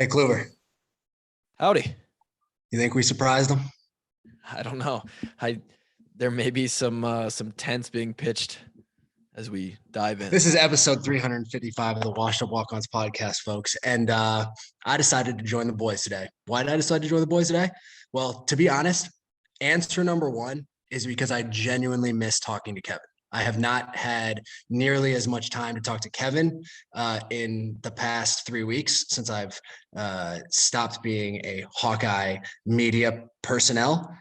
Hey, Kluver, Howdy. you think we surprised them? I don't know. I There may be some tents being pitched as we dive in. This is episode 355 of the Washed Up Walkons podcast, folks. And I decided to join the boys today. Why did I decide to join the boys today? Well, to be honest, answer number one is because I genuinely miss talking to Kevin. I have not had nearly as much time to talk to Kevin in the past 3 weeks since I've stopped being a Hawkeye media personnel.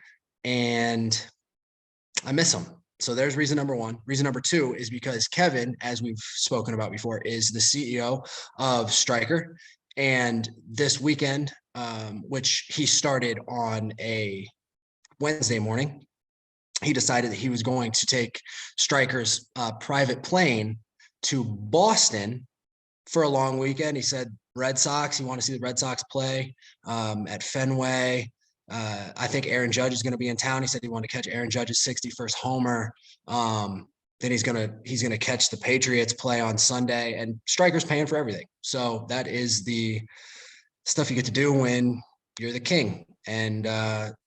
And I miss him. So there's reason number one. Reason number two is because Kevin, as we've spoken about before, is the CEO of Stryker. And this weekend, which he started on a Wednesday morning, he decided that he was going to take Stryker's private plane to Boston for a long weekend. He said Red Sox, he wanted to see the Red Sox play at Fenway. I think Aaron Judge is going to be in town. He said he wanted to catch Aaron Judge's 61st homer. Then he's gonna catch the Patriots play on Sunday, and Stryker's paying for everything. So that is the stuff you get to do when you're the king. And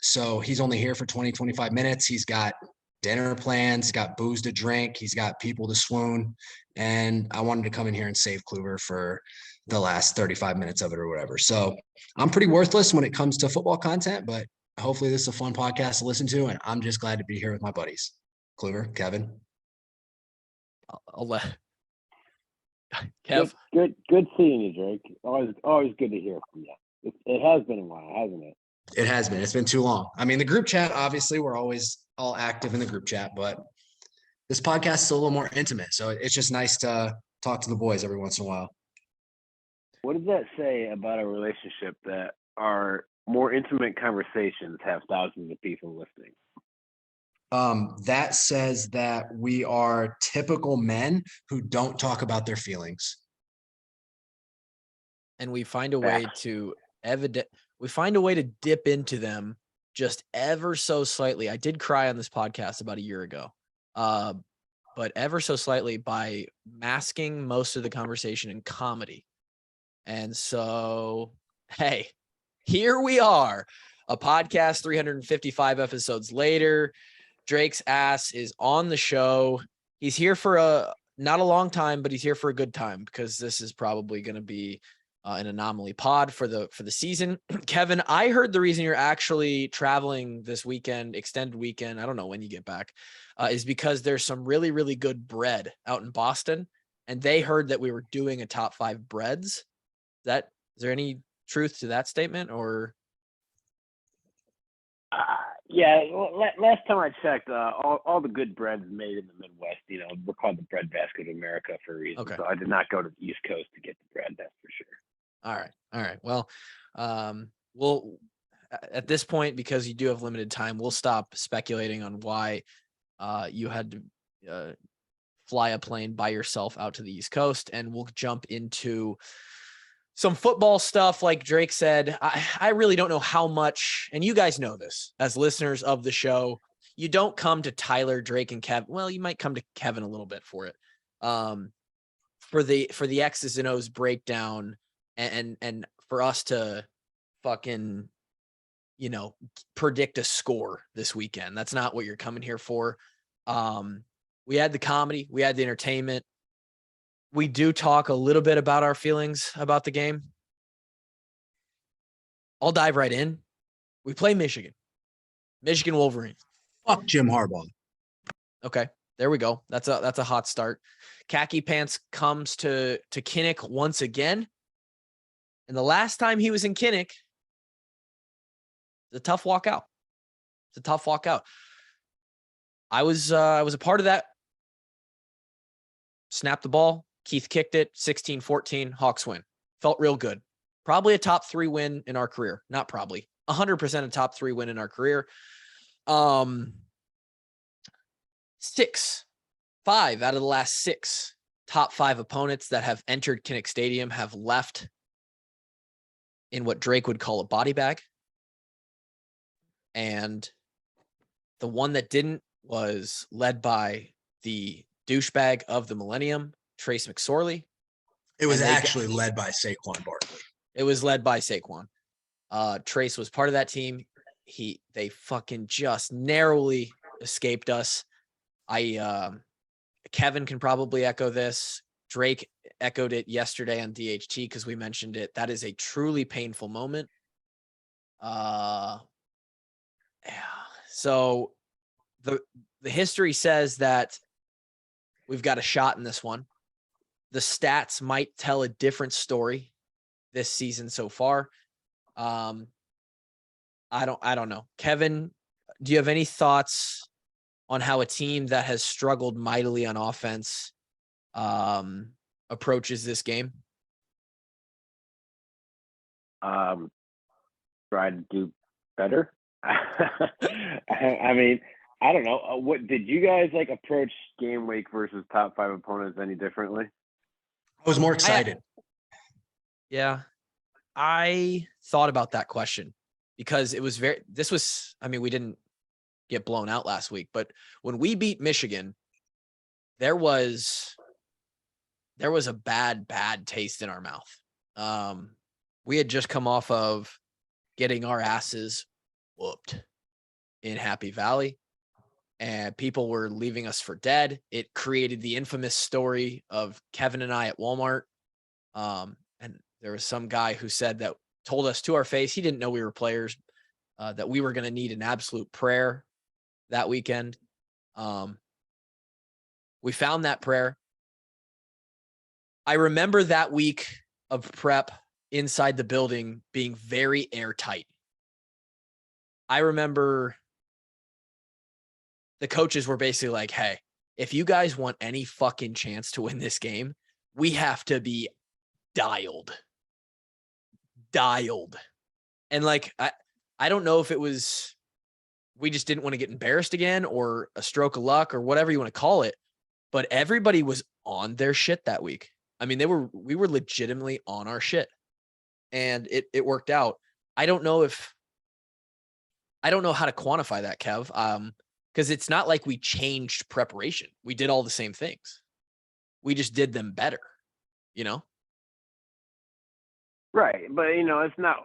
so he's only here for 20, 25 minutes. He's got dinner plans, he's got booze to drink, he's got people to swoon. And I wanted to come in here and save Kluver for the last 35 minutes of it or whatever. So I'm pretty worthless when it comes to football content, but hopefully this is a fun podcast to listen to. And I'm just glad to be here with my buddies. Kluver, Kevin. I'll let Kev. Good seeing you, Drake. Always good to hear from you. It has been a while, hasn't it? It has been. It's been too long. I mean, the group chat, obviously, we're always all active in the group chat, but this podcast is a little more intimate. So it's just nice to talk to the boys every once in a while. What does that say about a relationship that our more intimate conversations have thousands of people listening? That says that we are typical men who don't talk about their feelings. And we find a way to dip into them just ever so slightly. I did cry on this podcast about a year ago. But ever so slightly by masking most of the conversation in comedy. And so, hey, here we are, a podcast 355 episodes later. Drake's ass is on the show. He's here for not a long time, but he's here for a good time because this is probably going to be an anomaly pod for the season. Kevin, I heard the reason you're actually traveling this weekend, extended weekend, I don't know when you get back, is because there's some really, really good bread out in Boston. And they heard that we were doing a top 5 breads. Is there any truth to that statement or? Yeah, last time I checked, all the good breads made in the Midwest, we're called the bread basket of America for a reason. Okay. So I did not go to the East Coast to get the bread, that's for sure. All right. Well, we'll at this point, because you do have limited time, we'll stop speculating on why you had to fly a plane by yourself out to the East Coast, and we'll jump into some football stuff. Like Drake said, I really don't know how much, and you guys know this as listeners of the show, you don't come to Tyler, Drake, and Kevin. Well, you might come to Kevin a little bit for it. For the X's and O's breakdown and for us to fucking, predict a score this weekend. That's not what you're coming here for. We had the comedy, we had the entertainment. We do talk a little bit about our feelings about the game. I'll dive right in. We play Michigan Wolverines. Fuck Jim Harbaugh. Okay, there we go. That's a hot start. Khaki Pants comes to Kinnick once again. And the last time he was in Kinnick, it's a tough walkout. I was a part of that. Snapped the ball. Keith kicked it, 16-14, Hawks win. Felt real good. Probably a top 3 win in our career. Not probably. 100% a top 3 win in our career. 5 out of the last 6 top 5 opponents that have entered Kinnick Stadium have left in what Drake would call a body bag. And the one that didn't was led by the douchebag of the millennium, Trace McSorley. It was actually led by Saquon Barkley. It was led by Saquon. Trace was part of that team. They fucking just narrowly escaped us. Kevin can probably echo this. Drake echoed it yesterday on DHT because we mentioned it. That is a truly painful moment. Yeah. So the history says that we've got a shot in this one. The stats might tell a different story this season so far. I don't know. Kevin, do you have any thoughts on how a team that has struggled mightily on offense approaches this game? Try to do better. I mean, I don't know. What did you guys like approach game week versus top 5 opponents any differently? I was more excited. I thought about that question because we didn't get blown out last week, but when we beat Michigan, there was a bad taste in our mouth. We had just come off of getting our asses whooped in Happy Valley, and people were leaving us for dead. It created the infamous story of Kevin and I at Walmart. And there was some guy who told us to our face, he didn't know we were players, that we were going to need an absolute prayer that weekend. We found that prayer. I remember that week of prep inside the building being very airtight. I remember the coaches were basically like, hey, if you guys want any fucking chance to win this game, we have to be dialed. And like, I don't know if it was, we just didn't want to get embarrassed again or a stroke of luck or whatever you want to call it, but everybody was on their shit that week. I mean, we were legitimately on our shit, and it worked out. I don't know how to quantify that, Kev. Because it's not like we changed preparation. We did all the same things. We just did them better, you know? Right. But, it's not.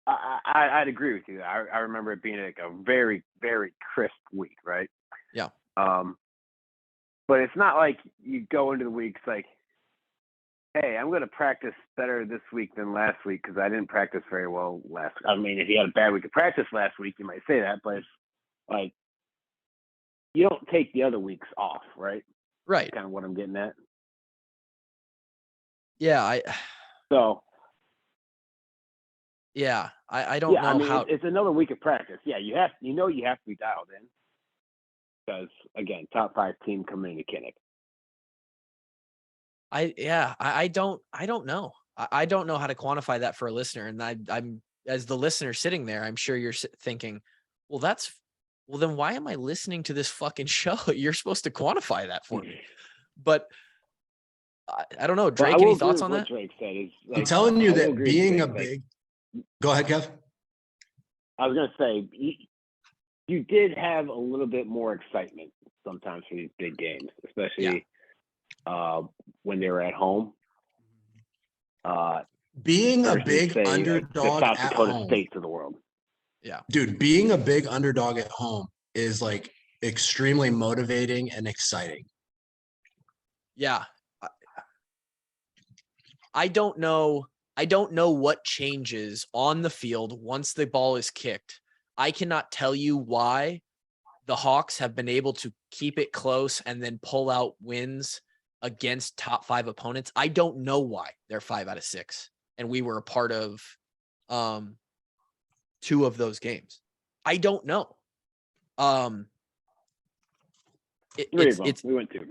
I'd agree with you. I remember it being like a very, very crisp week, right? Yeah. But it's not like you go into the week, it's like, hey, I'm going to practice better this week than last week because I didn't practice very well last week. I mean, if you had a bad week of practice last week, you might say that, but it's like you don't take the other weeks off, right? Right. That's kind of what I'm getting at. Yeah. I don't know I mean, how. It's another week of practice. Yeah, you have to be dialed in because, again, top 5 team coming into Kinnick. I don't know. I don't know how to quantify that for a listener. And I'm as the listener sitting there, I'm sure you're thinking, well, then why am I listening to this fucking show? You're supposed to quantify that for me. But I don't know. Drake, any thoughts on that? Drake said is I'm telling you that being a big, go ahead, Kev. I was going to say, you did have a little bit more excitement sometimes for these big games, especially when they were at home. Being a big underdog the South at Dakota home. States of the world. Yeah. Dude, being a big underdog at home is like extremely motivating and exciting. Yeah. I don't know what changes on the field once the ball is kicked. I cannot tell you why the Hawks have been able to keep it close and then pull out wins against top 5 opponents. I don't know why they're 5 out of 6. And we were a part of 2 of those games. I don't know. We went 2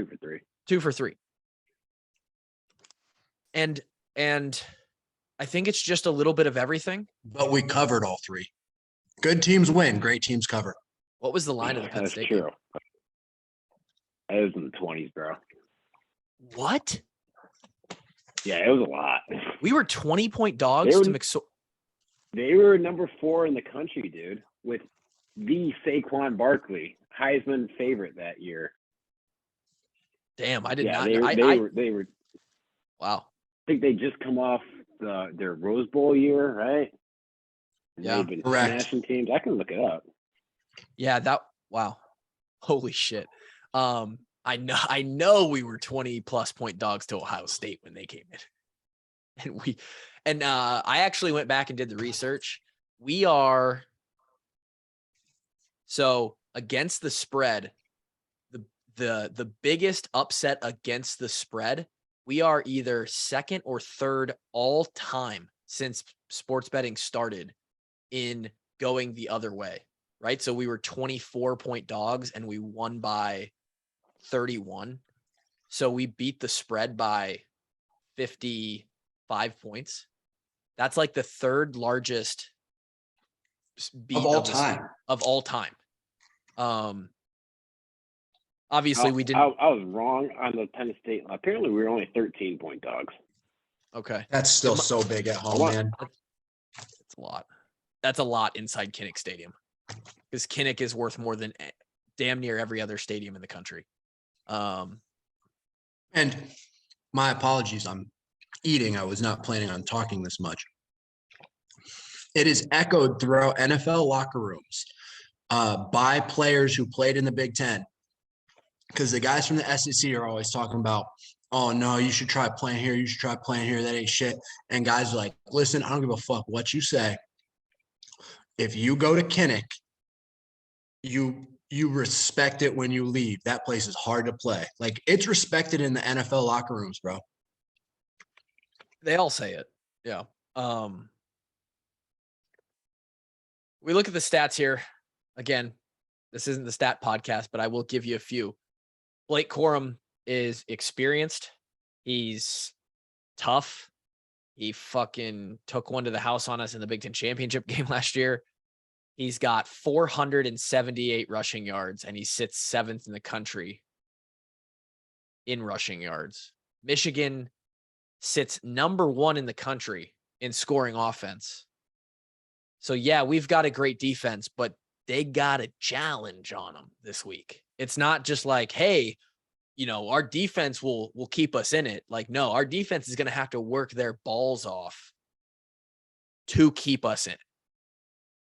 for 3. 2 for 3. And I think it's just a little bit of everything. But we covered all 3. Good teams win. Great teams cover. What was the line of the Penn State game? It was in the 20s, bro. What? Yeah, it was a lot. We were 20-point dogs to McSorley. They were number 4 in the country, dude, with the Saquon Barkley, Heisman favorite that year. Damn, I did not. They were. Wow. think they just come off their Rose Bowl year, right? And Yeah. they've been Correct. smashing teams. I can look it up. Yeah, wow. Holy shit. I know we were 20 plus point dogs to Ohio State when they came in. And I actually went back and did the research. We are so against the spread, the biggest upset against the spread, we are either second or third all time since sports betting started in going the other way, right? So we were 24-point dogs and we won by 31. So we beat the spread by 55 points. That's like the third largest beat Of all time. Of all time. Obviously we didn't. I was wrong on the Penn State. Apparently we were only 13-point dogs. Okay. That's still so big at home, man. That's a lot. That's a lot inside Kinnick Stadium because Kinnick is worth more than damn near every other stadium in the country. And my apologies, I'm eating. I was not planning on talking this much. It is echoed throughout NFL locker rooms by players who played in the Big Ten. Because the guys from the SEC are always talking about, oh, no, you should try playing here. You should try playing here. That ain't shit. And guys are like, listen, I don't give a fuck what you say. If you go to Kinnick, you respect it when you leave. That place is hard to play. Like, it's respected in the NFL locker rooms, bro. They all say it. Yeah. We look at the stats here. Again, this isn't the stat podcast, but I will give you a few. Blake Corum is experienced. He's tough. He fucking took one to the house on us in the Big Ten championship game last year. He's got 478 rushing yards, and he sits 7th in the country in rushing yards. Michigan sits number 1 in the country in scoring offense. So, yeah, we've got a great defense, but they got a challenge on them this week. It's not just like, hey, our defense will keep us in it. Like, no, our defense is going to have to work their balls off to keep us in it.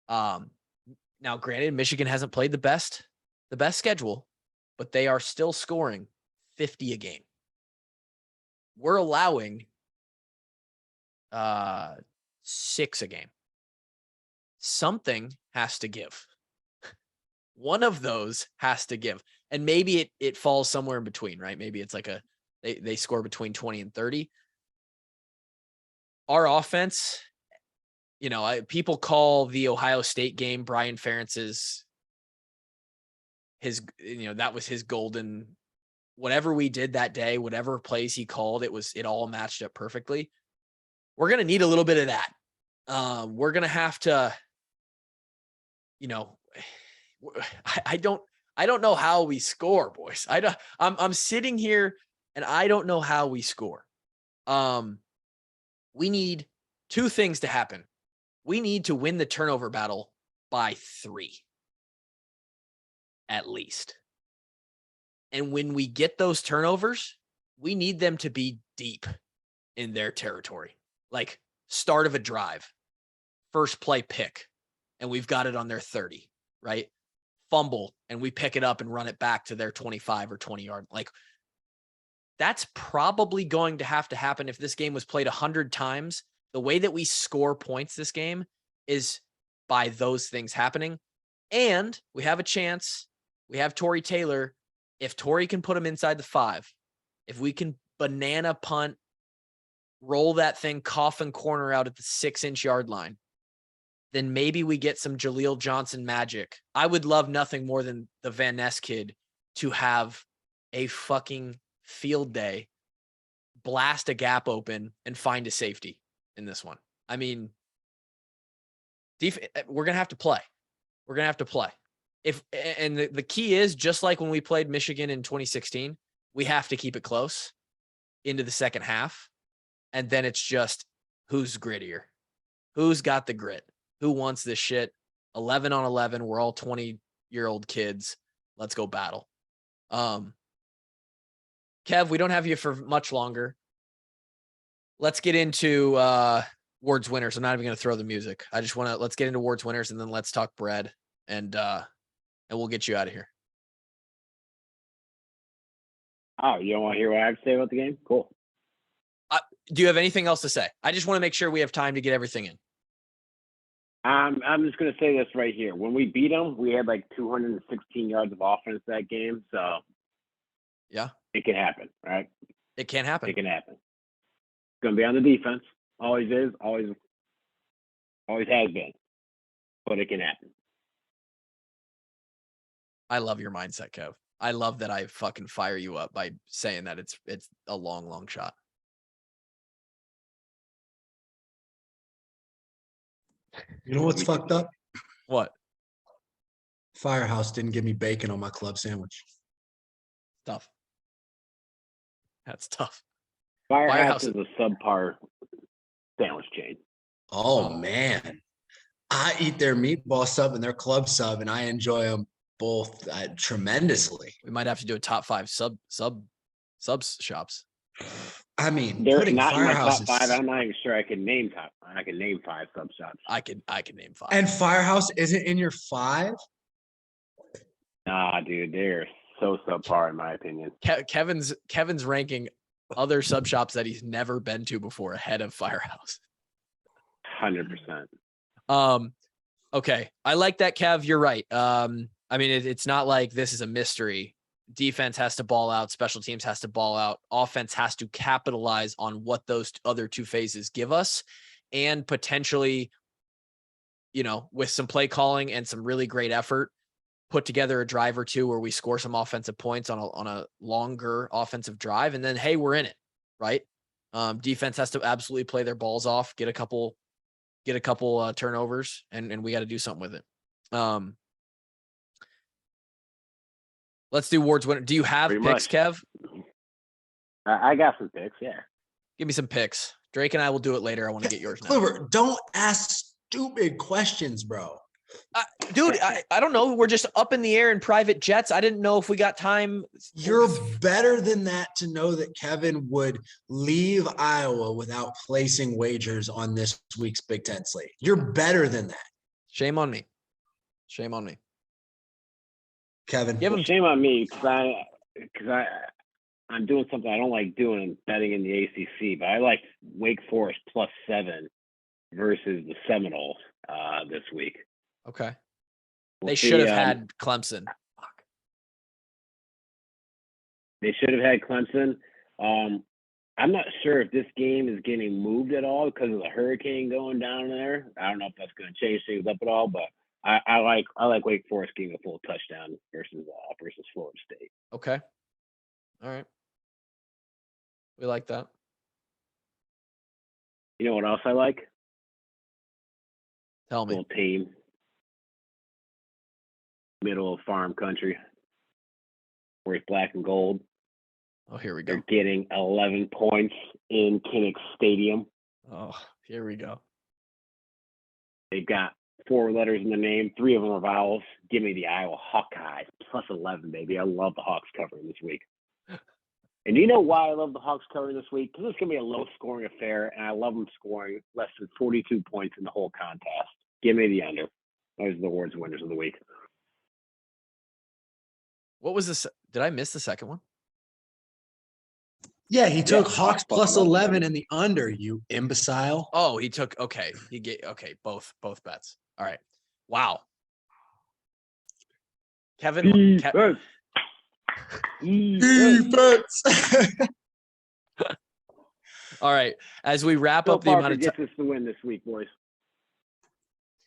Now, granted, Michigan hasn't played the best schedule, but they are still scoring 50 a game. We're allowing 6 a game. Something has to give. One of those has to give. And maybe it falls somewhere in between, right? Maybe it's like they score between 20 and 30. Our offense, people call the Ohio State game Brian Ferentz's that was his golden, whatever we did that day, whatever plays he called, it all matched up perfectly. We're going to need a little bit of that. We're going to have to, I don't know how we score, boys. I'm sitting here and I don't know how we score. We need 2 things to happen. We need to win the turnover battle by 3. At least. And when we get those turnovers, we need them to be deep in their territory. Like start of a drive, first play pick, and we've got it on their 30, right? Fumble, and we pick it up and run it back to their 25 or 20 yard. Like that's probably going to happen if this game was played 100 times. The way that we score points this game is by those things happening. And we have a chance. We have Torrey Taylor. If Torrey can put him inside the 5, if we can banana punt, roll that thing coffin corner out at the 6-inch yard line, then maybe we get some Jaleel Johnson magic. I would love nothing more than the Van Ness kid to have a fucking field day, blast a gap open, and find a safety in this one. I mean, we're going to have to play. We're going to have to play. And the key is, just like when we played Michigan in 2016, we have to keep it close into the second half. And then it's just who's grittier, who's got the grit, who wants this shit. 11 on 11. We're all 20-year-old kids. Let's go battle. Kev, we don't have you for much longer. let's get into Ward's winners. I'm not even going to throw the music. I just want to let's get into Ward's winners and then let's talk bread and we'll get you out of here. Oh, you don't want to hear what I have to say about the game? Cool. Do you have anything else to say? I just want to make sure we have time to get everything in. I'm just going to say this right here. When we beat them, we had like 216 yards of offense that game. So, yeah, it can happen, right? It can happen. It can happen. It's going to be on the defense. Always is. Always has been. But it can happen. I love your mindset, Kev. I love that I fucking fire you up by saying that it's a long shot. You know what's fucked up? What? Firehouse didn't give me bacon on my club sandwich. Tough. That's tough. Firehouse is a subpar sandwich chain. Oh, man. I eat their meatball sub and their club sub, and I enjoy them both tremendously. We might have to do a top 5 subs shops. I mean, They're putting not in my top Firehouse 5. I'm not even sure I can name 5 sub shops. I can name 5. And Firehouse isn't in your 5? Nah, dude, they're so subpar in my opinion. Kevin's ranking other sub shops that he's never been to before ahead of Firehouse. 100%. Okay. I like that, Kev. You're right. I mean, it's not like this is a mystery. Defense has to ball out. Special teams has to ball out. Offense has to capitalize on what those other two phases give us, and potentially, with some play calling and some really great effort, put together a drive or two where we score some offensive points on a longer offensive drive, and then, hey, we're in it, right? Defense has to absolutely play their balls off, get a couple turnovers, and we got to do something with it. Let's do Ward's winner. Do you have Pretty picks, much. Kev? I got some picks, yeah. Give me some picks. Drake and I will do it later. I want to get yours now. Clover, don't ask stupid questions, bro. Dude, I don't know. We're just up in the air in private jets. I didn't know if we got time. You're better than that to know that Kevin would leave Iowa without placing wagers on this week's Big Ten slate. You're better than that. Shame on me. Shame on me. Kevin. Give him Shame on me because I'm doing something I don't like doing, betting in the ACC, but I like Wake Forest +7 versus the Seminoles this week. Okay. We'll They see, should have had Clemson. Fuck. They should have had Clemson. I'm not sure if this game is getting moved at all because of the hurricane going down there. I don't know if that's going to change things up at all, but I like Wake Forest getting a full touchdown versus Florida State. Okay. All right. We like that. You know what else I like? Tell me. Little team. Middle of farm country. Where it's black and gold. Oh, here we go. They're getting 11 points in Kinnick Stadium. Oh, here we go. They've got 4 letters in the name. 3 of them are vowels. Give me the Iowa Hawkeyes. +11, baby. I love the Hawks covering this week. And you know why I love the Hawks covering this week? Because it's going to be a low-scoring affair, and I love them scoring less than 42 points in the whole contest. Give me the under. Those are the awards winners of the week. What was this? Did I miss the second one? Yeah, he took Yeah, Hawks Hawks +11 and the under, you imbecile. Oh, he took, okay. Both bets. All right. Wow. Kevin. Defense. All right. As we wrap Phil up the amount Parker of gets time. us the win this week, boys.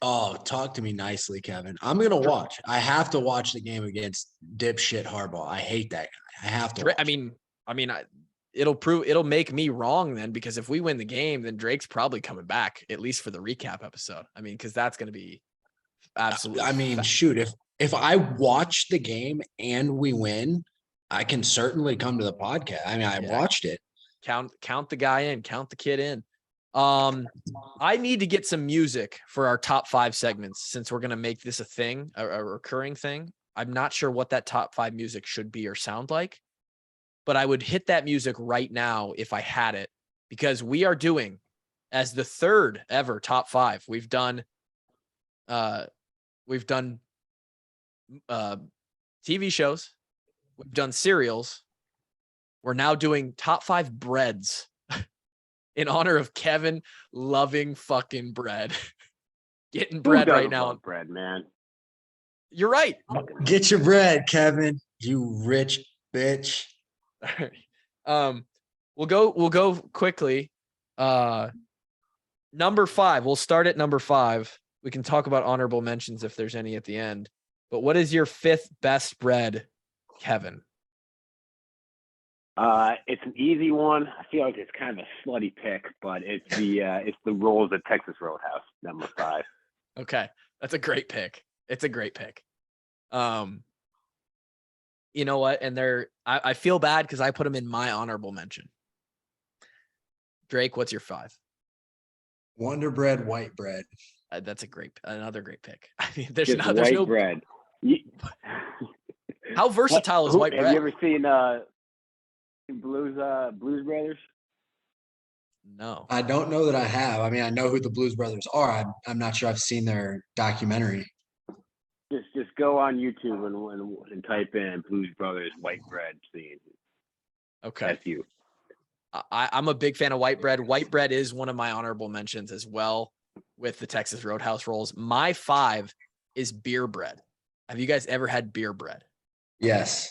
Oh, talk to me nicely, Kevin. I'm going to watch. I have to watch the game against dipshit Harbaugh. I hate that guy. I have to watch. It'll make me wrong then, because if we win the game, then Drake's probably coming back, at least for the recap episode. I mean, because that's going to be absolutely. I mean, shoot, if I watch the game and we win, I can certainly come to the podcast. I mean, I watched it. Count the guy in, count the kid in. I need to get some music for our top 5 segments, since we're going to make this a thing, a recurring thing. I'm not sure what that top 5 music should be or sound like, but I would hit that music right now if I had it. because we are doing as the third ever top 5. We've done TV shows. We've done cereals. We're now doing top 5 breads in honor of Kevin loving fucking bread. Getting bread Who right doesn't now. love bread, man. You're right. Get your bread, Kevin. You rich bitch. We'll go quickly. Number 5. We'll start at number 5. We can talk about honorable mentions if there's any at the end. But what is your 5th best bread, Kevin? It's an easy one. I feel like it's kind of a slutty pick, but it's the rolls at Texas Roadhouse, number 5. Okay, that's a great pick. It's a great pick. You know what? And I feel bad because I put them in my honorable mention. Drake, what's your 5? Wonder Bread, white bread. That's another great pick. I mean, there's Just no white bread. How versatile is white bread? Have you ever seen Blues Brothers? No. I don't know that I have. I mean, I know who the Blues Brothers are. I'm not sure I've seen their documentary. Just go on YouTube and type in Blues Brothers white bread scene. Okay. That's you. I'm a big fan of white bread. White bread is one of my honorable mentions as well with the Texas Roadhouse rolls. My 5 is beer bread. Have you guys ever had beer bread? Yes.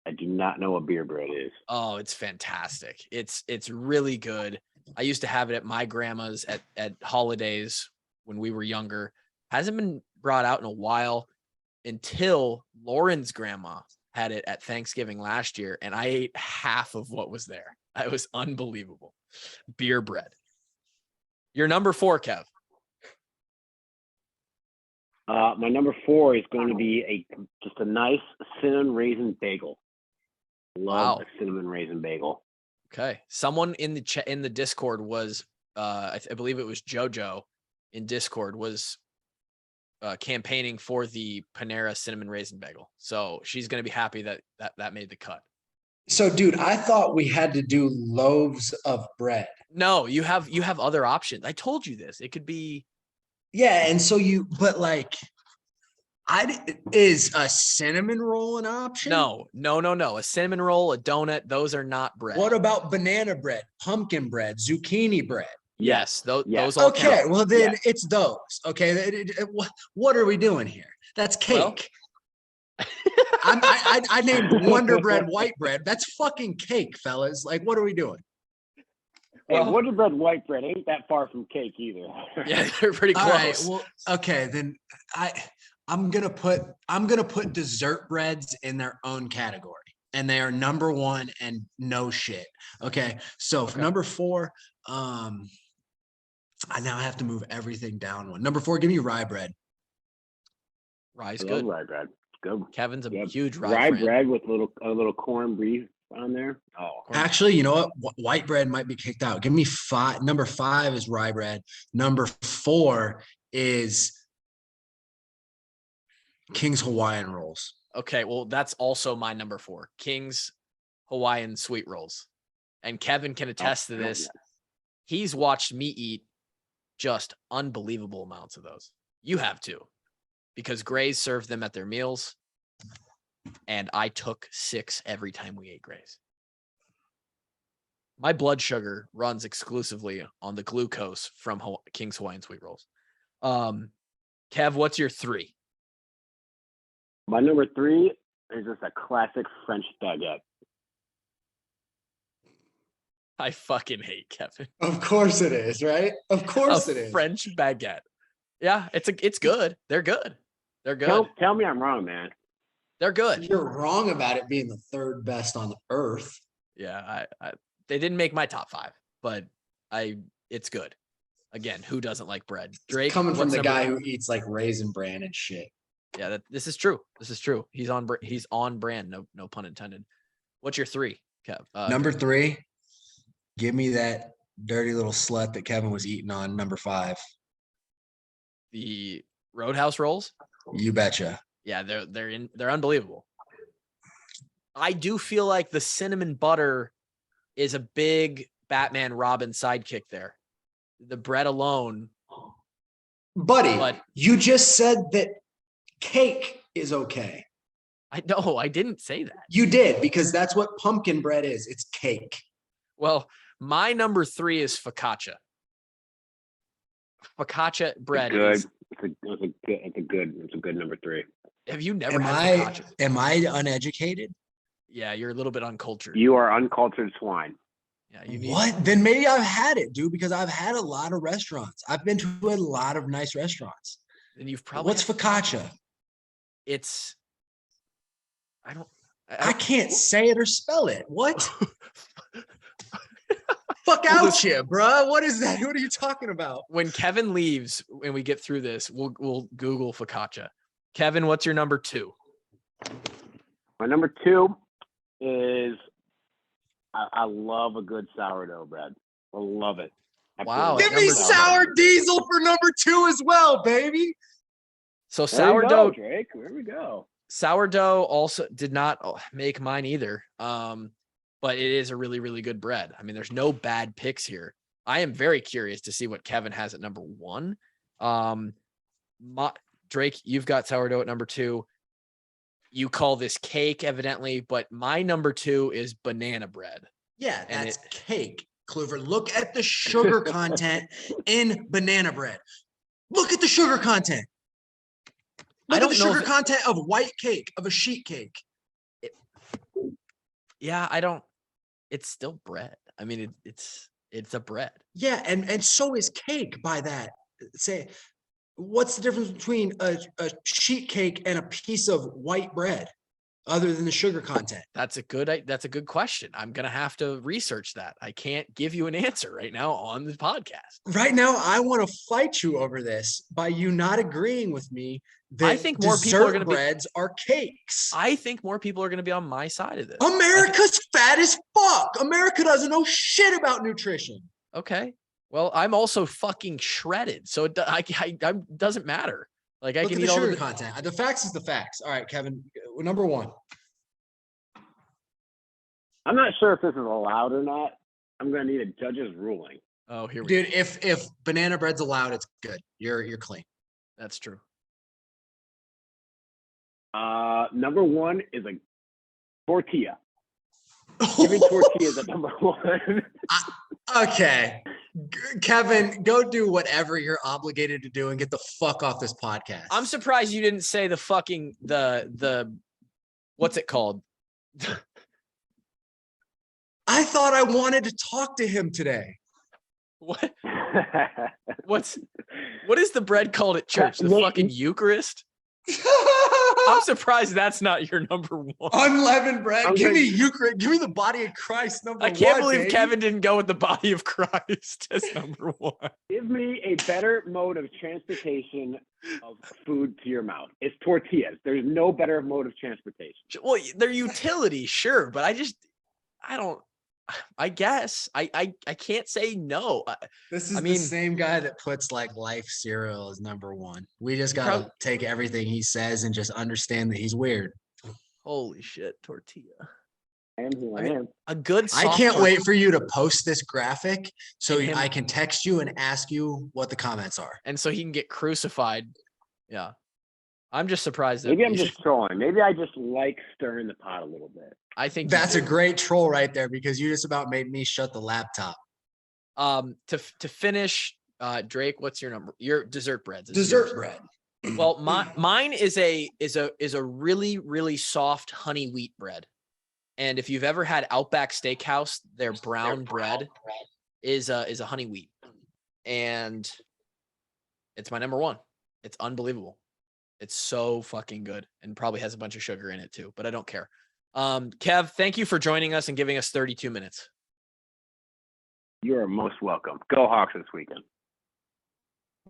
I do not know what beer bread is. Oh, it's fantastic. It's really good. I used to have it at my grandma's at holidays when we were younger. Hasn't been brought out in a while until Lauren's grandma had it at Thanksgiving last year, and I ate half of what was there. It was unbelievable. Beer bread. Your number 4, Kev. My number 4 is going to be just a nice cinnamon raisin bagel. Love a cinnamon raisin bagel. Okay. Someone in the Discord was, I believe it was JoJo in Discord was campaigning for the Panera cinnamon raisin bagel. So she's going to be happy that made the cut. So, dude, I thought we had to do loaves of bread. No, you have other options. I told you this. It could be. Yeah, and so but like, is a cinnamon roll an option? No. A cinnamon roll, a donut, those are not bread. What about banana bread, pumpkin bread, zucchini bread? Yes, those all okay, count. well then it's those. Okay, what are we doing here? That's cake. Well, I named Wonder Bread white bread. That's fucking cake, fellas. Like, what are we doing? Hey, Wonder Bread white bread ain't that far from cake either. Yeah, they're pretty close. All right, well, okay, then I'm gonna put dessert breads in their own category, and they are number 1 and no shit. Okay, so for number 4, I now have to move everything down one. Number 4, give me rye bread. Rye's good. Rye bread. Good. Kevin's a huge rye fan. bread with a little corned beef on there. Oh, actually, you know what? White bread might be kicked out. Give me 5. Number 5 is rye bread. Number 4 is King's Hawaiian rolls. Okay, well, that's also my number 4. King's Hawaiian sweet rolls. And Kevin can attest to this. He's watched me eat just unbelievable amounts of those. You have too. Because Gray's served them at their meals, and I took 6 every time we ate Gray's. My blood sugar runs exclusively on the glucose from King's Hawaiian sweet rolls. Kev, what's your 3? My number 3 is just a classic French baguette. I fucking hate Kevin. Of course it is, right? Of course it is. French baguette. Yeah, it's good. They're good. They're good. Tell me I'm wrong, man. They're good. You're wrong about it being the 3rd best on earth. Yeah, they didn't make my top 5, but it's good. Again, who doesn't like bread? Drake, coming from the guy who eats like Raisin Bran and shit. Yeah, this is true. This is true. He's on brand. No pun intended. What's your 3, Kev? Number 3, give me that dirty little slut that Kevin was eating on. Number 5, the Roadhouse rolls. You betcha. Yeah, they're unbelievable. I do feel like the cinnamon butter is a big Batman Robin sidekick there. The bread alone. Buddy, But you just said that cake is okay. I didn't say that. You did, because that's what pumpkin bread is. It's cake. Well, my number 3 is focaccia. Focaccia bread Good. is. It's a good number 3. Have you never had focaccia? Am I uneducated? Yeah, you're a little bit uncultured. You are uncultured swine. Yeah, you need. What? Then maybe I've had it, dude, because I've had a lot of restaurants. I've been to a lot of nice restaurants. Then you've probably. What's focaccia? It's. I can't say it or spell it. What? Fuck out you, bruh. What is that? What are you talking about? When Kevin leaves and we get through this, we'll Google focaccia. Kevin, what's your number 2? My number 2 is I love a good sourdough bread. I love it. Wow. Give me sour diesel for number 2 as well, baby. So There you sourdough, go, Drake. There we go. sourdough also did not make mine either. But it is a really, really good bread. I mean, there's no bad picks here. I am very curious to see what Kevin has at number 1. Drake, you've got sourdough at number 2. You call this cake, evidently, but my number 2 is banana bread. Yeah, that's cake. Clover, look at the sugar content in banana bread. Look at the sugar content. Look at the sugar content of white cake, of a sheet cake. It's still bread. I mean, it's a bread. Yeah, and so is cake by that. Say, what's the difference between a sheet cake and a piece of white bread other than the sugar content? That's a good question. I'm going to have to research that. I can't give you an answer right now on the podcast. Right now, I want to fight you over this by you not agreeing with me that I think more people are going to breads are cakes. I think more people are going to be on my side of this. America's fat as fuck. America doesn't know shit about nutrition. Okay. Well, I'm also fucking shredded, so it doesn't matter. Like I Look can at eat the all sugar the content. The facts is the facts. All right, Kevin, number 1. I'm not sure if this is allowed or not. I'm going to need a judge's ruling. Oh, here we Dude, go. if banana bread's allowed, it's good. You're clean. That's true. Number 1 is a tortilla. Give me tortillas at number 1. Okay. Kevin, go do whatever you're obligated to do and get the fuck off this podcast. I'm surprised you didn't say the fucking the what's it called? I thought I wanted to talk to him today. What is the bread called at church? The fucking Eucharist? I'm surprised that's not your number 1. Unleavened bread. Give me Eucharist. Give me the body of Christ number 1. I can't believe baby. Kevin didn't go with the body of Christ as number 1. Give me a better mode of transportation of food to your mouth. It's tortillas. There's no better mode of transportation. Well, they're utility, sure, but I guess I can't say no. This is I mean, the same guy that puts like life cereal as number 1. We just gotta take everything he says and just understand that he's weird. Holy shit, tortilla. I am who I am. A good. I can't wait for you to post this graphic so And him- I can text you and ask you what the comments are. And so he can get crucified. Yeah, I'm just surprised that Maybe I'm just trolling. Maybe I just like stirring the pot a little bit. I think That's a great troll right there because you just about made me shut the laptop. To finish, Drake, what's your number? Your dessert breads. Dessert bread. Well, mine is a really, really soft honey wheat bread. And if you've ever had Outback Steakhouse, their brown bread is a honey wheat. And it's my number 1. It's unbelievable. It's so fucking good and probably has a bunch of sugar in it too, but I don't care. Kev, thank you for joining us and giving us 32 minutes. You are most welcome. Go Hawks this weekend.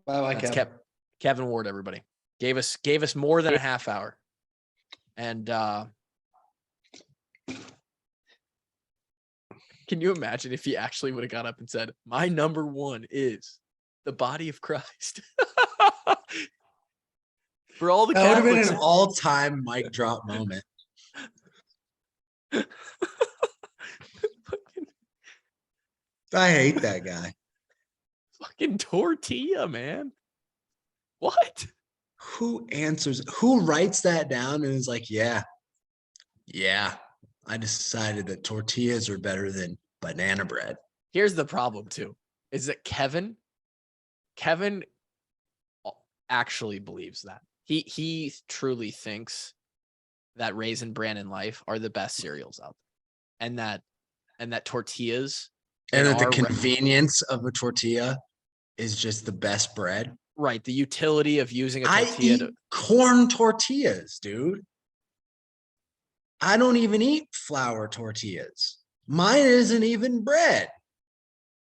Bye, That's Kevin Ward, everybody. Gave us more than a half hour. And can you imagine if he actually would have got up and said, my number 1 is the body of Christ? For all the that would have been Catholics. an all-time mic drop moment. I hate that guy. Fucking tortilla, man. What? Who writes that down and is like, yeah, I decided that tortillas are better than banana bread. Here's the problem too, is that Kevin actually believes that. He truly thinks that Raisin Bran and Life are the best cereals out there. And that tortillas And in that the our convenience of a tortilla is just the best bread. right, the utility of using a I tortilla eat corn tortillas, dude. I don't even eat flour tortillas. Mine isn't even bread.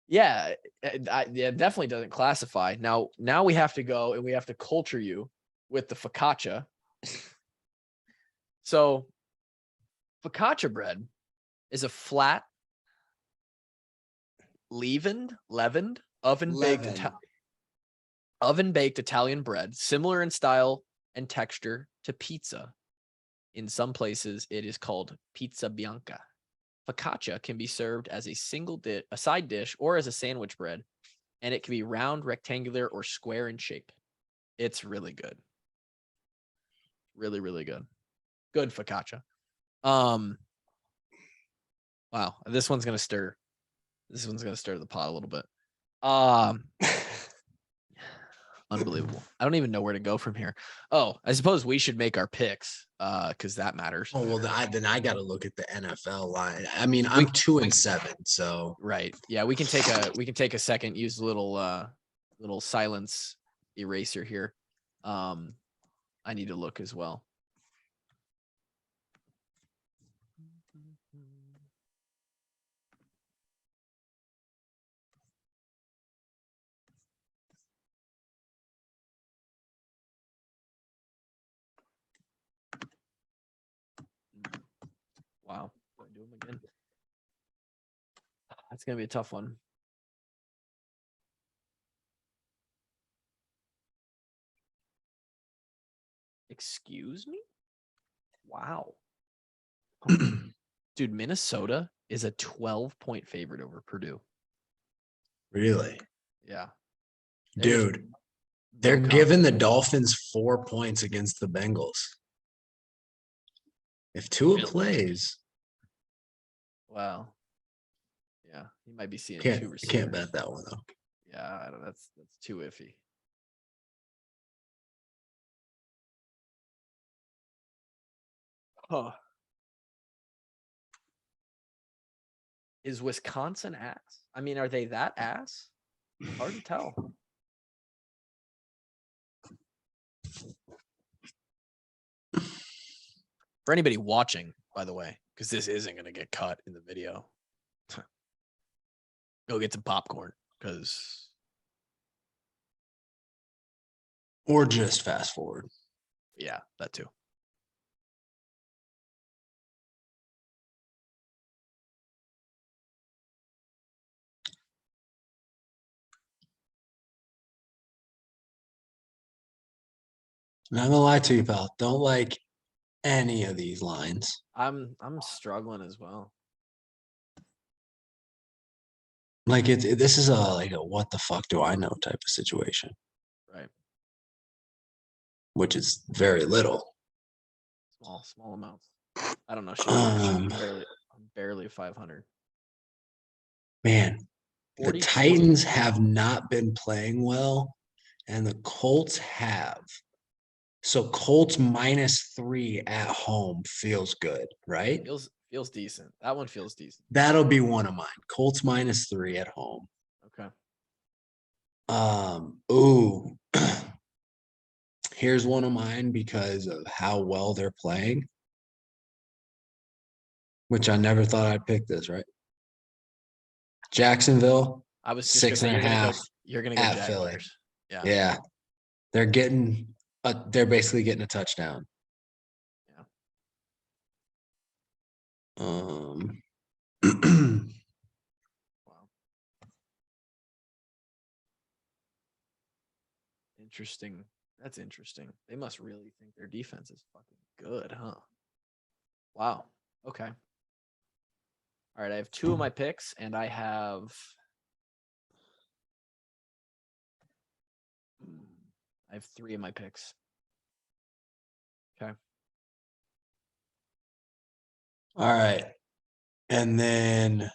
yeah, it definitely doesn't classify. Now we have to go and we have to culture you with the focaccia. So focaccia bread is a flat, leavened, oven baked Italian bread, similar in style and texture to pizza. In some places, it is called pizza bianca. Focaccia can be served as a side dish, or as a sandwich bread, and it can be round, rectangular, or square in shape. It's really good. Really, really good. Good focaccia. Wow, this one's gonna stir the pot a little bit. Unbelievable. I don't even know where to go from here. Oh, I suppose we should make our picks, because that matters. Oh well, then I got to look at the NFL line. I mean, I'm 2-7, so right. Yeah, we can take a second. Use a little silence eraser here. I need to look as well. Wow. Do I do them again? That's going to be a tough one. Excuse me? Wow. Dude, Minnesota is a 12-point favorite over Purdue. really, Yeah. dude, they're giving the Dolphins 4 points against the Bengals. If Tua plays, wow. Yeah, he might be seeing can't two you receivers. can't bet that one though. Yeah, I don't. That's too iffy. Huh. Is Wisconsin ass? I mean, are they that ass? Hard to tell. For anybody watching, by the way, because this isn't going to get cut in the video, go get some popcorn, because Or just fast forward. yeah, that too. Not gonna lie to you, pal. Don't like any of these lines. I'm struggling as well. Like this is a what the fuck do I know type of situation, Right. which is very little. Small amounts. I don't know. Shit. Um, I'm barely 500. Man, the 40. Titans have not been playing well, and the Colts have. So Colts -3 at home feels good, right? Feels decent. That one feels decent. That'll be one of mine. Colts -3 at home. Okay. Ooh. Here's one of mine because of how well they're playing, which I never thought I'd pick this, right? Jacksonville, I was just 6.5 you're gonna go at Jaguars. Philly. Yeah. Yeah. They're basically getting a touchdown. Yeah. Wow. Interesting. That's interesting. They must really think their defense is fucking good, huh? Wow. Okay. All right. I have two of my picks, and I have I have 3 of my picks. Okay. All right. And then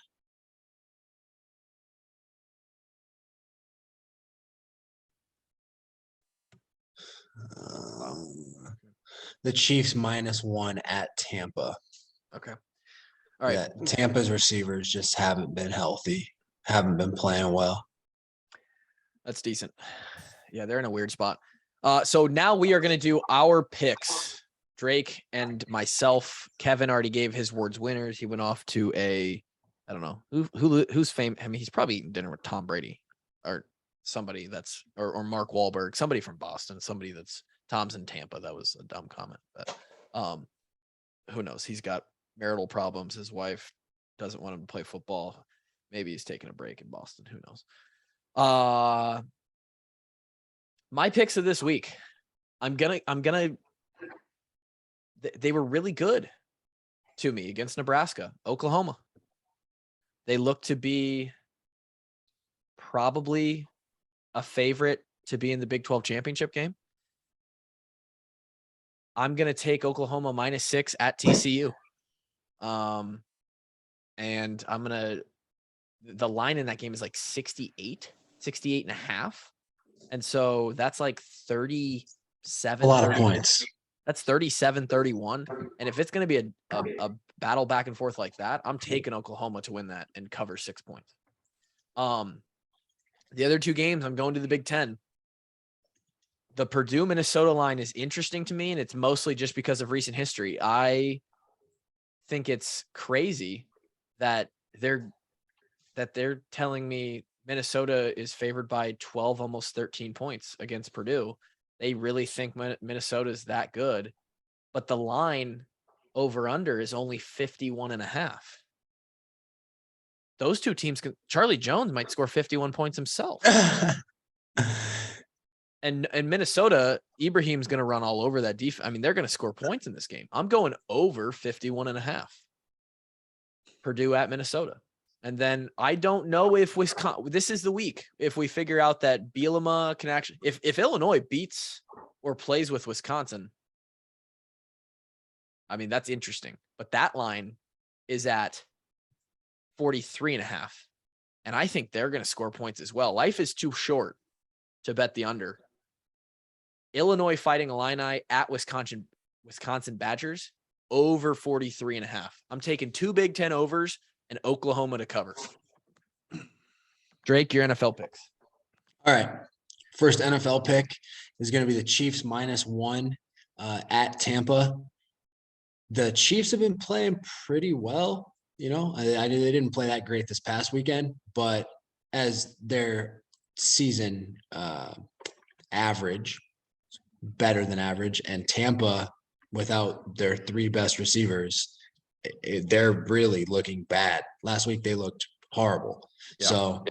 the Chiefs -1 at Tampa. Okay. All right. Yeah, Tampa's receivers just haven't been healthy, haven't been playing well. That's decent. Yeah, they're in a weird spot. So now we are going to do our picks. Drake and myself. Kevin already gave his words winners. He went off to I don't know who's famous. I mean, he's probably eating dinner with Tom Brady or somebody that's or Mark Wahlberg, somebody from Boston, somebody that's Tom's in Tampa. That was a dumb comment, but who knows? He's got marital problems. His wife doesn't want him to play football. Maybe he's taking a break in Boston. Who knows? My picks of this week. They were really good to me against Nebraska, Oklahoma. They look to be probably a favorite to be in the Big 12 championship game. I'm going to take Oklahoma -6 at TCU. And I'm going to, the line in that game is like 68 and a half. And so that's like 37. A lot of points. That's 37-31. And if it's going to be a battle back and forth like that, I'm taking Oklahoma to win that and cover 6 points. The other 2 games, I'm going to the Big Ten. The Purdue Minnesota line is interesting to me, and it's mostly just because of recent history. I think it's crazy that they're telling me Minnesota is favored by 12, almost 13 points against Purdue. They really think Minnesota is that good, but the line over under is only 51 and a half. Those 2 teams Charlie Jones might score 51 points himself. And Minnesota, Ibrahim's going to run all over that defense. I mean, they're going to score points in this game. I'm going over 51 and a half. Purdue at Minnesota. And then I don't know if Wisconsin, this is the week, if we figure out that Bielema can actually, if Illinois beats or plays with Wisconsin, I mean, that's interesting. But that line is at 43 and a half. And I think they're going to score points as well. Life is too short to bet the under. Illinois Fighting Illini at Wisconsin Badgers over 43 and a half. I'm taking 2 Big Ten overs and Oklahoma to cover. Drake, your NFL picks. All right. First NFL pick is going to be the Chiefs -1 at Tampa. The Chiefs have been playing pretty well. You know, they didn't play that great this past weekend, but as their season average, better than average, and Tampa, without their 3 best receivers, they're really looking bad. Last week they looked horrible. Yeah. So,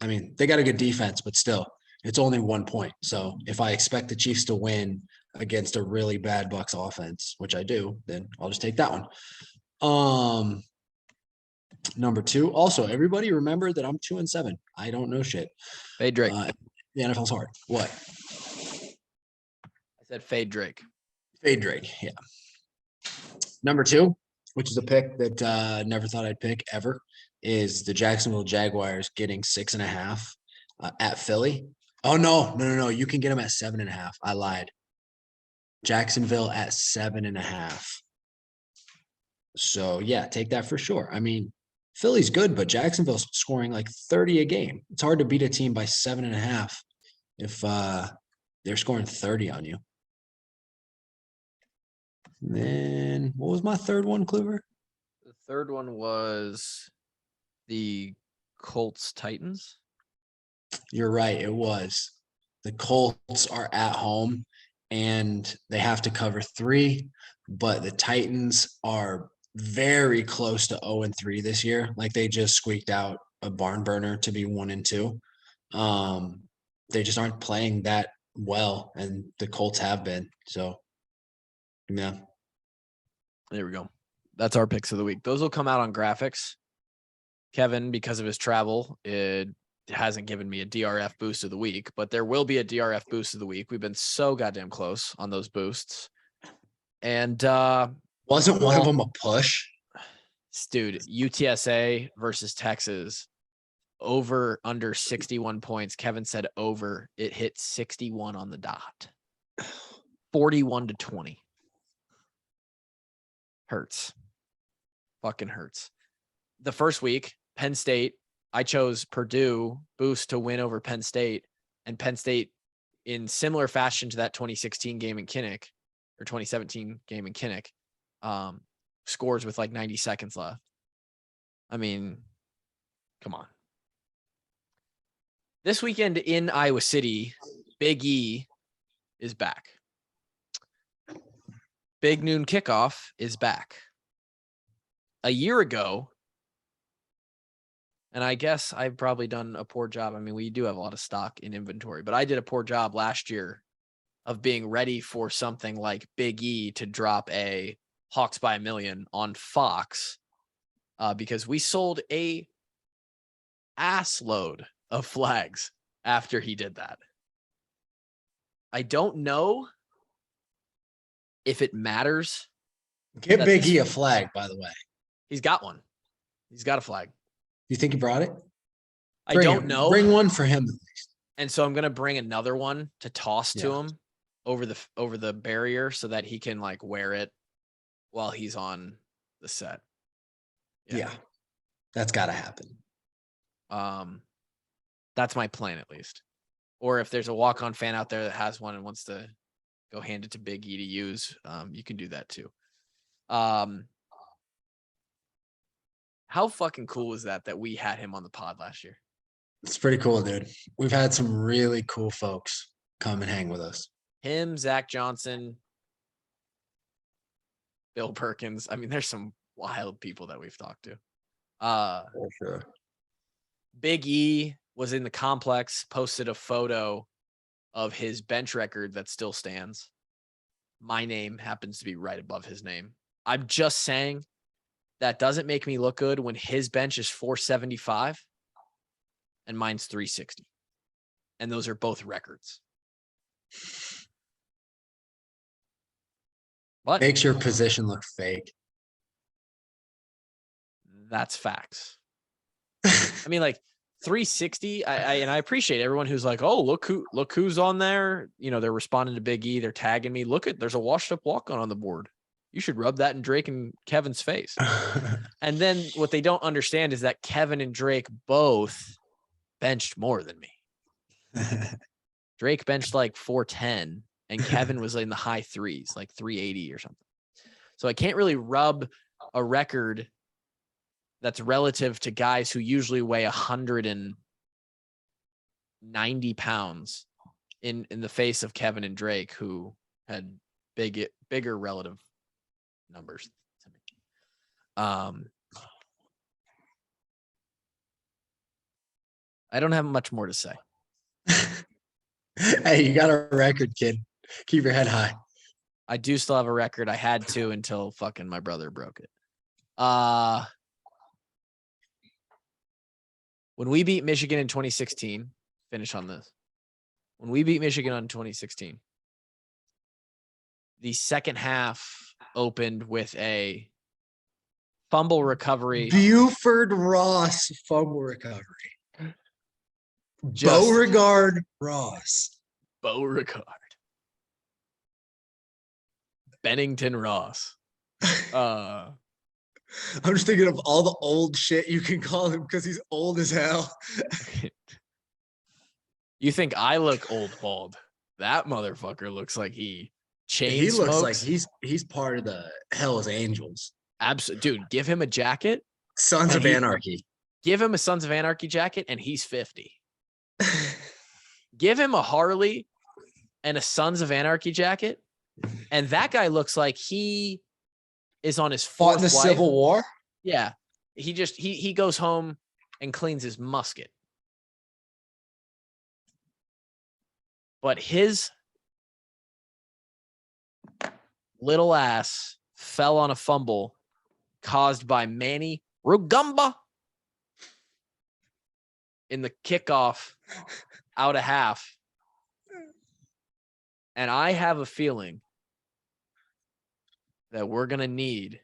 I mean, they got a good defense, but still, it's only 1 point. So if I expect the Chiefs to win against a really bad Bucs offense, which I do, then I'll just take that one. Number 2. Also, everybody remember that I'm 2-7. I don't know shit. Fade Drake. The NFL's hard. What? I said fade Drake. Fade Drake. Yeah. Number 2, which is a pick that never thought I'd pick ever, is the Jacksonville Jaguars getting 6.5 at Philly. Oh, no. You can get them at 7.5. I lied. Jacksonville at 7.5. So, yeah, take that for sure. I mean, Philly's good, but Jacksonville's scoring like 30 a game. It's hard to beat a team by 7.5 if they're scoring 30 on you. And then what was my third one, Kluver? The third one was the Colts Titans. You're right. It was. The Colts are at home and they have to cover 3, but the Titans are very close to 0-3 this year. Like they just squeaked out a barn burner to be 1-2. They just aren't playing that well, and the Colts have been. So, yeah. There we go. That's our picks of the week. Those will come out on graphics. Kevin, because of his travel, hasn't given me a DRF boost of the week, but there will be a DRF boost of the week. We've been so goddamn close on those boosts. And wasn't one of them a push? Dude, UTSA versus Texas, over under 61 points. Kevin said over. It hit 61 on the dot. 41-20. Hurts. Fucking hurts. The first week, Penn State, I chose Purdue boost to win over Penn State, and Penn State, in similar fashion to that 2016 game in Kinnick, or 2017 game in Kinnick, scores with like 90 seconds left. I mean, come on. This weekend in Iowa City, Big E is back. Big Noon Kickoff is back. A year ago, and I guess I've probably done a poor job. I mean, we do have a lot of stock in inventory, but I did a poor job last year of being ready for something like Big E to drop a Hawks by a million on Fox, because we sold a ass load of flags after he did that. I don't know if it matters. Get Big E a flag, by the way. He's got one. He's got a flag. You think he brought it? I don't know. Bring one for him at least. And so I'm going to bring another one to toss to him over the barrier so that he can like wear it while he's on the set. Yeah. That's got to happen. That's my plan at least. Or if there's a walk-on fan out there that has one and wants to go hand it to Big E to use, you can do that too. How fucking cool is that we had him on the pod last year? It's pretty cool, dude. We've had some really cool folks come and hang with us. Him, Zach Johnson, Bill Perkins. I mean, there's some wild people that we've talked to. For sure. Big E was in the complex, posted a photo of his bench record that still stands. My name happens to be right above his name. I'm just saying that doesn't make me look good when his bench is 475 and mine's 360. And those are both records. But makes your position look fake. That's facts. I mean, like 360. I appreciate everyone who's like, oh, look who's on there. You know, they're responding to Big E. They're tagging me. Look at, there's a washed up walk-on on the board. You should rub that in Drake and Kevin's face. And then what they don't understand is that Kevin and Drake both benched more than me. Drake benched like 410 and Kevin was in the high threes, like 380 or something. So I can't really rub a record that's relative to guys who usually weigh 190 pounds in the face of Kevin and Drake, who had bigger relative numbers to me. I don't have much more to say. Hey, you got a record, kid. Keep your head high. I do still have a record. I had to until fucking my brother broke it. When we beat Michigan in 2016, finish on this. When we beat Michigan in 2016, the second half opened with a fumble recovery. Buford Ross fumble recovery. Beauregard Ross. Beauregard. Bennington Ross. I'm just thinking of all the old shit you can call him because he's old as hell. You think I look old bald? That motherfucker looks like he He looks like smokes. he's part of the Hell's Angels. Absolutely, dude. Give him a jacket. Sons of Anarchy. Give him a Sons of Anarchy jacket, and he's 50. Give him a Harley and a Sons of Anarchy jacket, and that guy looks like he is on his Fought fourth in the wife. Civil War. Yeah, he goes home and cleans his musket. But his little ass fell on a fumble caused by Manny Rugamba. in the kickoff out of half. And I have a feeling that we're going to need,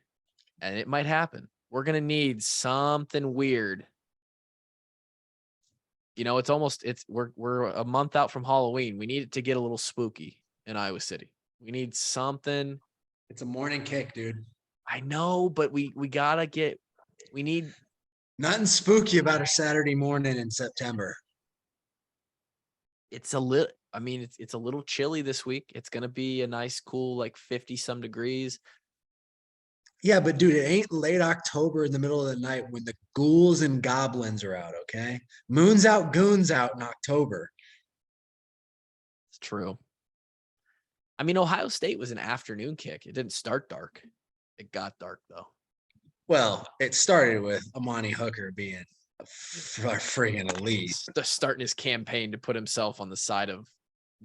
and it might happen, we're going to need something weird. You know, we're a month out from Halloween. We need it to get a little spooky in Iowa City. We need something. It's a morning kick, dude. I know, but we need Nothing spooky about a Saturday morning in September. it's a little, I mean, it's a little chilly this week. It's going to be a nice, cool, like 50 some degrees. Yeah, but dude, it ain't late October in the middle of the night when the ghouls and goblins are out, okay? Moon's out, goons out in October. It's true. I mean, Ohio State was an afternoon kick. It didn't start dark. It got dark, though. Well, it started with Amani Hooker being a friggin' elite. Starting his campaign to put himself on the side of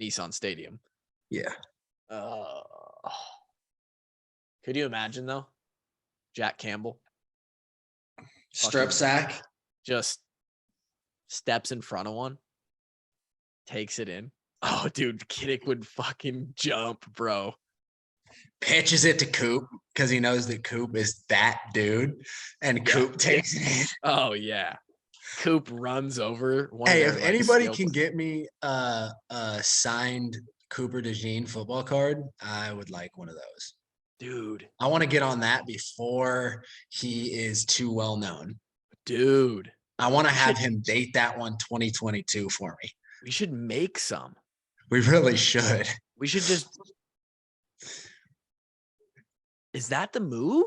Nissan Stadium. Yeah. Could you imagine, though? Jack Campbell. Strip sack. Just steps in front of one. Takes it in. Oh, dude, Kinnick would fucking jump, bro. Pitches it to Coop because he knows that Coop is that dude. And Coop takes it in. Oh, yeah. Coop runs over. Hey, if anybody can get me a signed Cooper DeJean football card, I would like one of those. Dude. I want to get on that before he is too well known. Dude. I want to have him date that one 2022 for me. We should make some. We really should. We should just. Is that the move?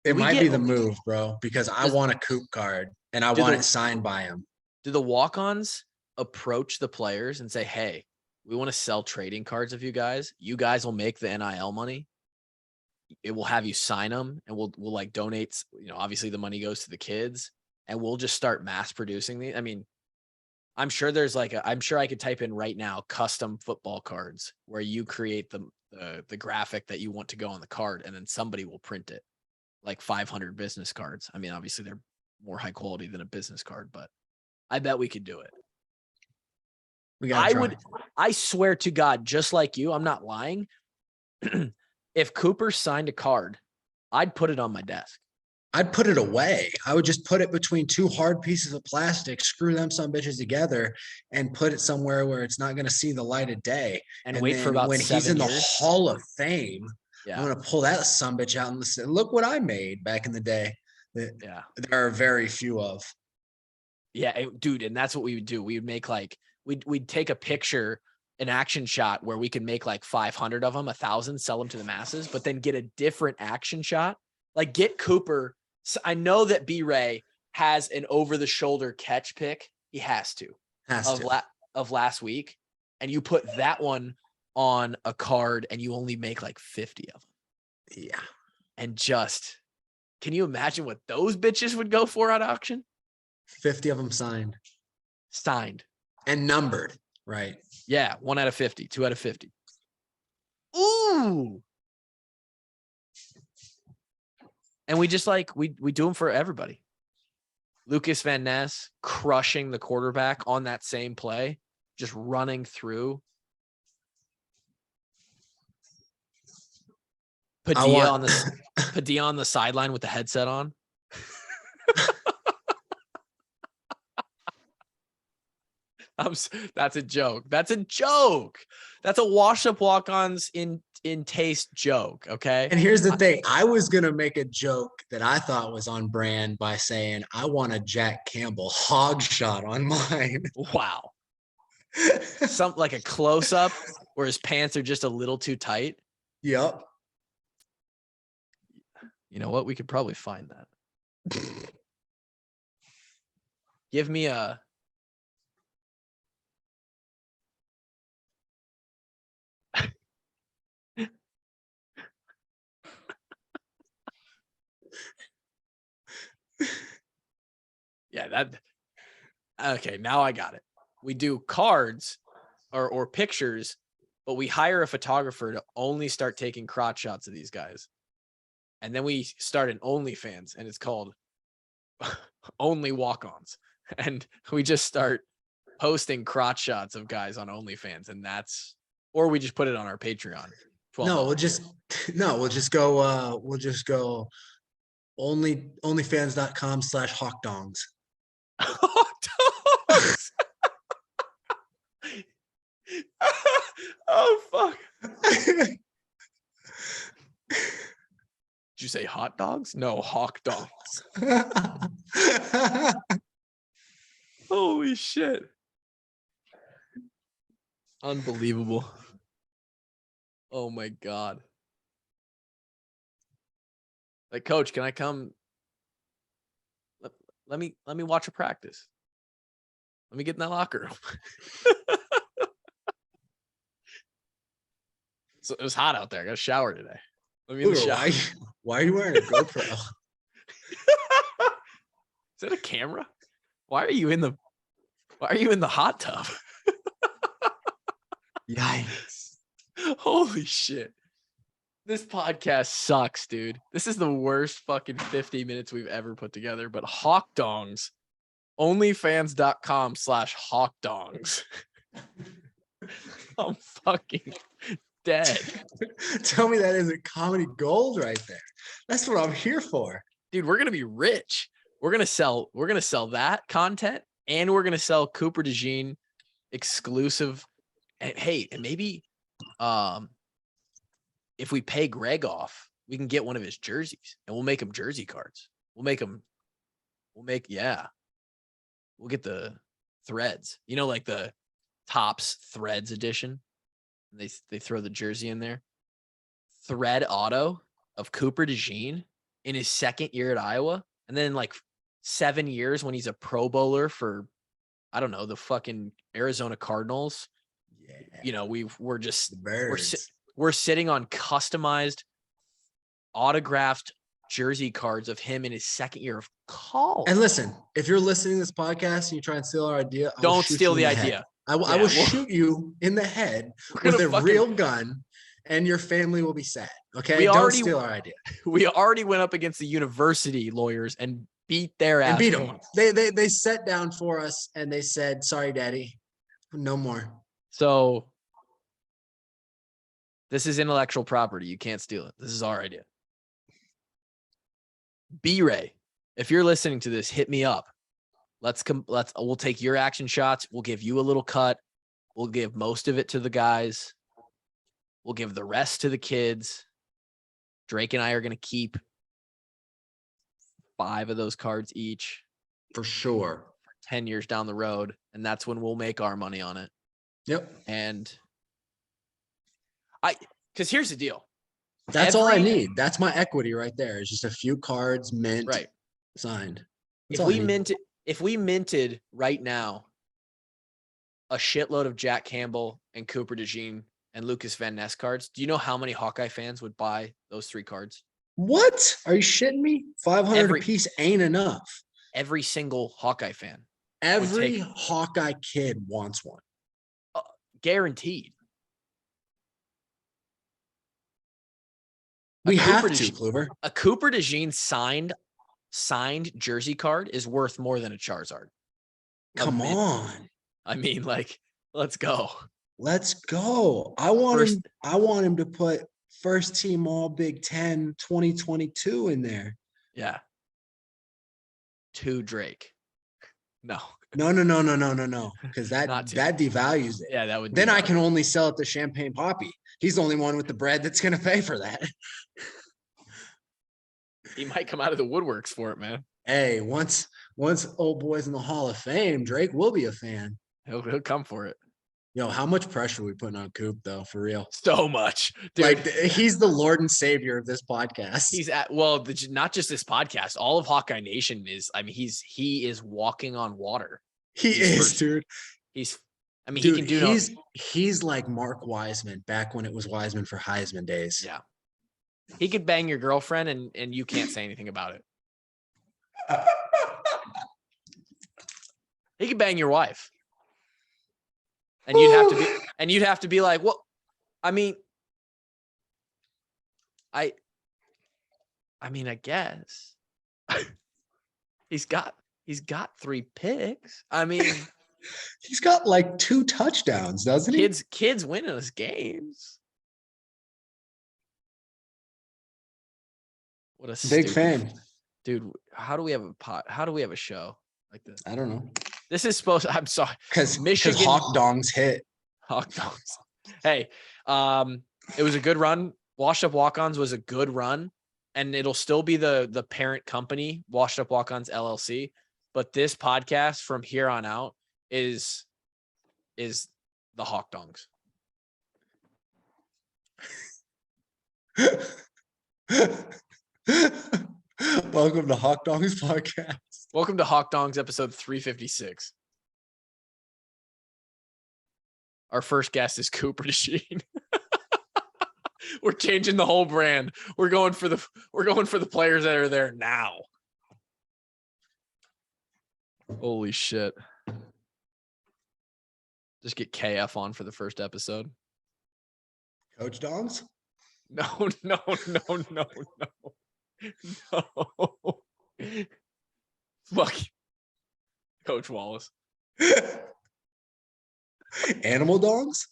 It might be the move, bro, because I want a Coop card and I want it signed by him. Do the walk-ons approach the players and say, hey, we want to sell trading cards of you guys. You guys will make the NIL money. It will have you sign them and we'll like donate, you know, obviously the money goes to the kids and we'll just start mass producing these. I mean, I'm sure there's I'm sure I could type in right now, custom football cards where you create the graphic that you want to go on the card and then somebody will print it, like 500 business cards. I mean, obviously they're more high quality than a business card, but I bet we could do it. I swear to God, just like you, I'm not lying. If Cooper signed a card, I'd put it on my desk. I'd put it away. I would just put it between two hard pieces of plastic, screw them some bitches together, and put it somewhere where it's not going to see the light of day. And wait for about when 7 he's in years. the Hall of Fame, Yeah. I'm going to pull that some bitch out and listen. Look what I made back in the day. That there are very few of. Yeah, dude, and that's what we would do. We would make we'd take a picture, an action shot where we could make like 500 of them, 1,000, sell them to the masses, but then get a different action shot. Like get Cooper. So I know that B-Ray has an over-the-shoulder catch pick. He has to. Of last week. And you put that one on a card and you only make like 50 of them. Yeah. And just, can you imagine what those bitches would go for at auction? 50 of them signed. Signed. And numbered, right? Yeah, 1 out of 50, 2 out of 50. Ooh. And we just we do them for everybody. Lucas Van Ness crushing the quarterback on that same play, just running through. Padilla on the sideline with the headset on. That's a joke. That's a joke. That's a Washed Up Walkons in taste joke. Okay. And here's the thing. I was going to make a joke that I thought was on brand by saying, I want a Jack Campbell hog shot on mine. Wow. Something like a close up where his pants are just a little too tight. Yep. You know what? We could probably find that. Give me a. Yeah, okay, now I got it. We do cards or pictures, but we hire a photographer to only start taking crotch shots of these guys. And then we start an OnlyFans and it's called Only Walk-Ons. and we just start posting crotch shots of guys on OnlyFans, and or we just put it on our Patreon. No, we'll just go onlyfans.com/hawkdongs. Hot dogs. Oh fuck. Did you say hot dogs? No, hawk dogs. Holy shit. Unbelievable. Oh my God. Like, coach, can I come? Let me watch a practice. Let me get in that locker room. So it was hot out there. I got a shower today. Let me in the shower. Why are you wearing a GoPro? Is that a camera? Why are you in the hot tub? Yikes. Holy shit. This podcast sucks, dude. This is the worst fucking 50 minutes we've ever put together. But hawk dongs, onlyfans.com/hawkdongs. I'm fucking dead. Tell me that isn't comedy gold right there. That's what I'm here for. Dude, we're gonna be rich. We're gonna sell that content, and we're gonna sell Cooper DeJean exclusive. And hey, and maybe if we pay Greg off, we can get one of his jerseys, and we'll make him jersey cards. We'll get the threads, like the Topps threads edition. And they throw the jersey in there. Thread auto of Cooper DeJean in his second year at Iowa. And then like 7 years when he's a Pro Bowler for, I don't know, the fucking Arizona Cardinals. Yeah. We're sitting on customized autographed jersey cards of him in his second year of college. And listen, if you're listening to this podcast and you try and steal our idea, don't steal the idea. I will shoot you in the head with a real gun, and your family will be sad. Okay, don't steal our idea. We already went up against the university lawyers and beat their ass. And beat them. They sat down for us and they said, "Sorry, Daddy, no more." So this is intellectual property. You can't steal it. This is our idea. B-Ray, if you're listening to this, hit me up. We'll take your action shots. We'll give you a little cut. We'll give most of it to the guys. We'll give the rest to the kids. Drake and I are going to keep 5 of those cards each. For sure. 10 years down the road. And that's when we'll make our money on it. Yep. And because here's the deal. That's all I need. That's my equity right there. It's just a few cards mint, right, signed. If we minted right now a shitload of Jack Campbell and Cooper DeJean and Lucas Van Ness cards, do you know how many Hawkeye fans would buy those 3 cards? What? Are you shitting me? 500 a piece ain't enough. Every single Hawkeye fan. Every Hawkeye kid wants one. Guaranteed. We have to, Kluber. A Cooper DeJean signed jersey card is worth more than a Charizard. Come on. I mean, like, let's go. Let's go. I want him to put first team all Big Ten 2022 in there. Yeah. To Drake. No. No. Because that devalues it. Yeah, that would. Then I can only sell it to Champagne Poppy. He's the only one with the bread that's going to pay for that. He might come out of the woodworks for it, man. Hey, once old boy's in the Hall of Fame, Drake will be a fan. He'll come for it. Yo, how much pressure are we putting on Coop though? For real, so much, dude. Like he's the Lord and Savior of this podcast. He's not just this podcast. All of Hawkeye Nation is. I mean, he is walking on water. Dude. He can do. He's like Mark Wiseman back when it was Wiseman for Heisman days. Yeah, he could bang your girlfriend and you can't say anything about it. He could bang your wife. And you'd have to be like, well, I mean, I guess he's got He's got 3 picks. I mean, He's got like 2 touchdowns, doesn't he? kids win us games. What a Big stupid fan. dude. How do we have a show like this? I don't know. This is supposed. I'm sorry. Because Michigan Hawk Dongs hit. Hawk Dogs. Hey, it was a good run. Washed Up Walkons was a good run, and it'll still be the parent company, Washed Up Walkons LLC. But this podcast from here on out is the Hawk Dongs. Welcome to Hawk Dongs podcast. Welcome to Hawk Dongs episode 356. Our first guest is Cooper DeSheen. We're changing the whole brand. We're going for the players that are there now. Holy shit. Just get KF on for the first episode. Coach Dongs? No. Fuck. Coach Wallace. Animal Dongs?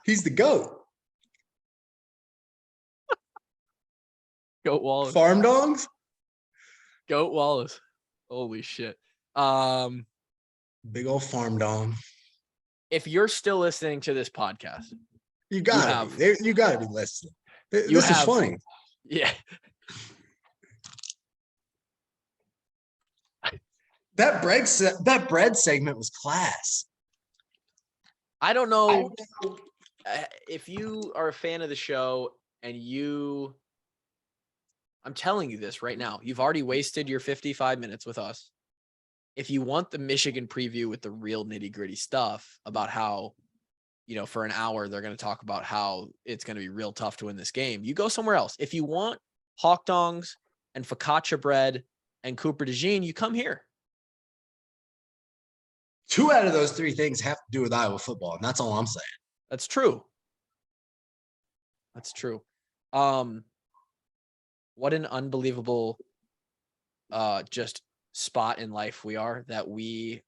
He's the GOAT. Goat Wallace. Farm Dongs? Goat Wallace. Holy shit. Big old farm dong. If you're still listening to this podcast, You gotta be. You gotta be listening. This is funny. Yeah. That bread segment was class. I don't know if you are a fan of the show and I'm telling you this right now. You've already wasted your 55 minutes with us. If you want the Michigan preview with the real nitty-gritty stuff about how, for an hour, they're going to talk about how it's going to be real tough to win this game, you go somewhere else. If you want Hawk Dongs and Focaccia Bread and Cooper DeJean, you come here. 2 out of those 3 things have to do with Iowa football, and that's all I'm saying. That's true. That's true. What an unbelievable just spot in life we are that we're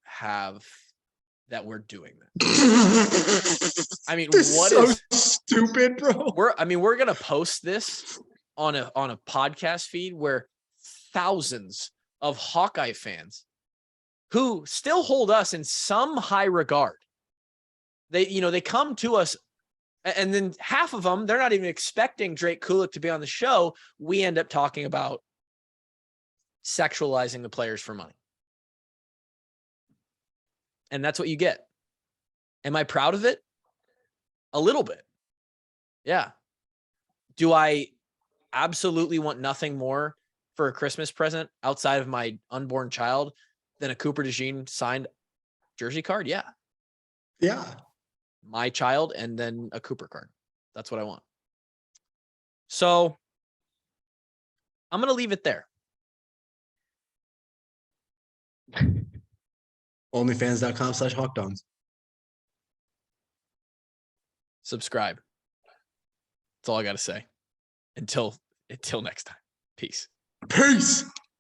doing that. I mean, what is stupid, bro? We're gonna post this on a podcast feed where thousands of Hawkeye fans who still hold us in some high regard. They come to us, and then half of them, they're not even expecting Drake Kulik to be on the show. We end up talking about sexualizing the players for money. And that's what you get. Am I proud of it? A little bit. Yeah. Do I absolutely want nothing more for a Christmas present outside of my unborn child than a Cooper DeJean signed jersey card? Yeah. Yeah. My child and then a Cooper card. That's what I want. So I'm going to leave it there. Onlyfans.com/hawkdongs. Subscribe. That's all I got to say. Until next time. Peace. Peace.